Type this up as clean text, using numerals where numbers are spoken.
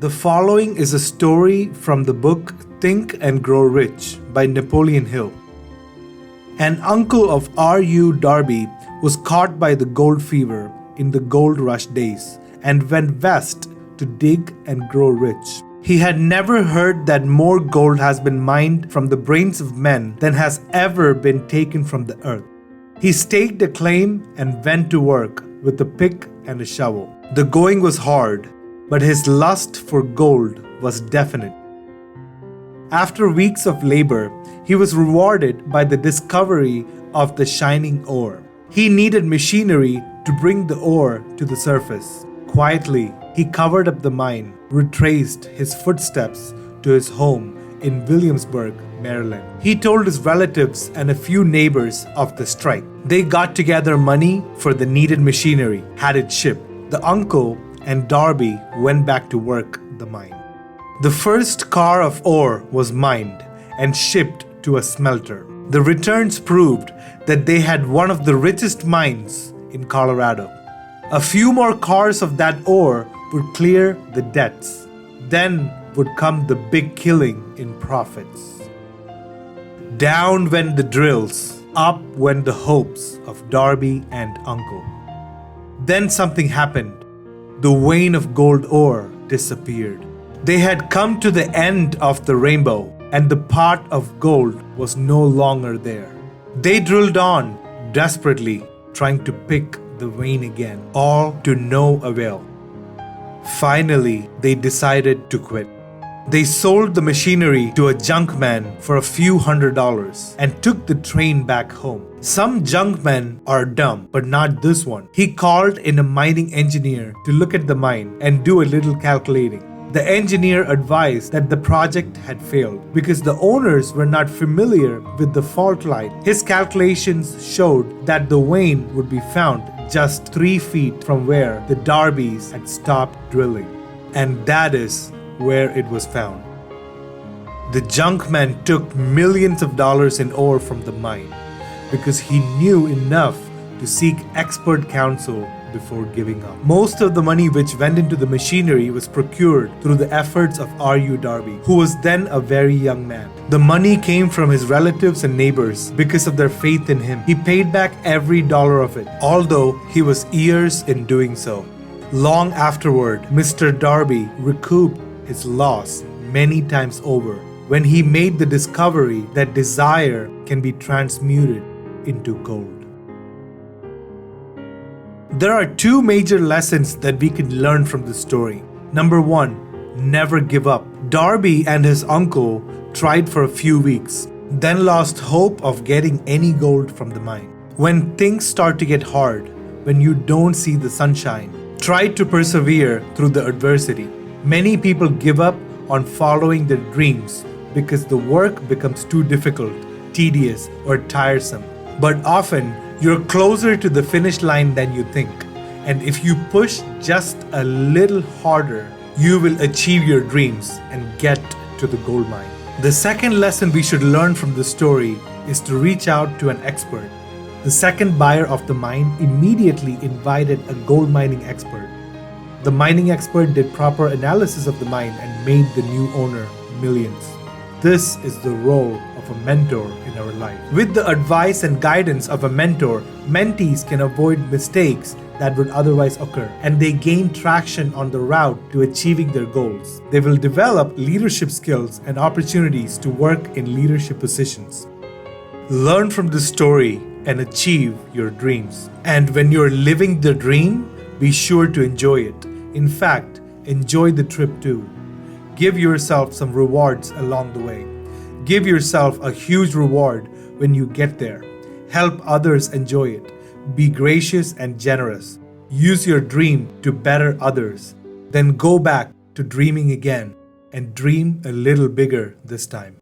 The following is a story from the book Think and Grow Rich by Napoleon Hill. An uncle of R.U. Darby was caught by the gold fever in the gold rush days and went west to dig and grow rich. He had never heard that more gold has been mined from the brains of men than has ever been taken from the earth. He staked a claim and went to work with a pick and a shovel. The going was hard, but his lust for gold was definite. After weeks of labor, he was rewarded by the discovery of the shining ore. He needed machinery to bring the ore to the surface. Quietly, he covered up the mine, retraced his footsteps to his home in Williamsburg, Maryland. He told his relatives and a few neighbors of the strike. They got together money for the needed machinery, had it shipped. The uncle and Darby went back to work the mine. The first car of ore was mined and shipped to a smelter. The returns proved that they had one of the richest mines in Colorado. A few more cars of that ore would clear the debts. Then would come the big killing in profits. Down went the drills, up went the hopes of Darby and Uncle. Then something happened. The vein of gold ore disappeared. They had come to the end of the rainbow, and the pot of gold was no longer there. They drilled on, desperately trying to pick the vein again, all to no avail. Finally, they decided to quit. They sold the machinery to a junkman for a few $100s and took the train back home. Some junkmen are dumb, but not this one. He called in a mining engineer to look at the mine and do a little calculating. The engineer advised that the project had failed because the owners were not familiar with the fault line. His calculations showed that the vein would be found just 3 feet from where the Darbys had stopped drilling. And that is where it was found. The junkman took millions of dollars in ore from the mine because he knew enough to seek expert counsel before giving up. Most of the money which went into the machinery was procured through the efforts of R.U. Darby, who was then a very young man. The money came from his relatives and neighbors because of their faith in him. He paid back every dollar of it, although he was years in doing so. Long afterward, Mr. Darby recouped his loss many times over when he made the discovery that desire can be transmuted into gold. There are 2 major lessons that we can learn from this story. Number 1, never give up. Darby and his uncle tried for a few weeks, then lost hope of getting any gold from the mine. When things start to get hard, when you don't see the sunshine, try to persevere through the adversity. Many people give up on following their dreams because the work becomes too difficult, tedious, or tiresome. But often, you're closer to the finish line than you think. And if you push just a little harder, you will achieve your dreams and get to the gold mine. The second lesson we should learn from the story is to reach out to an expert. The second buyer of the mine immediately invited a gold mining expert. The mining expert did proper analysis of the mine and made the new owner millions. This is the role of a mentor in our life. With the advice and guidance of a mentor, mentees can avoid mistakes that would otherwise occur, and they gain traction on the route to achieving their goals. They will develop leadership skills and opportunities to work in leadership positions. Learn from this story and achieve your dreams. And when you're living the dream, be sure to enjoy it. In fact, enjoy the trip too. Give yourself some rewards along the way. Give yourself a huge reward when you get there. Help others enjoy it. Be gracious and generous. Use your dream to better others. Then go back to dreaming again and dream a little bigger this time.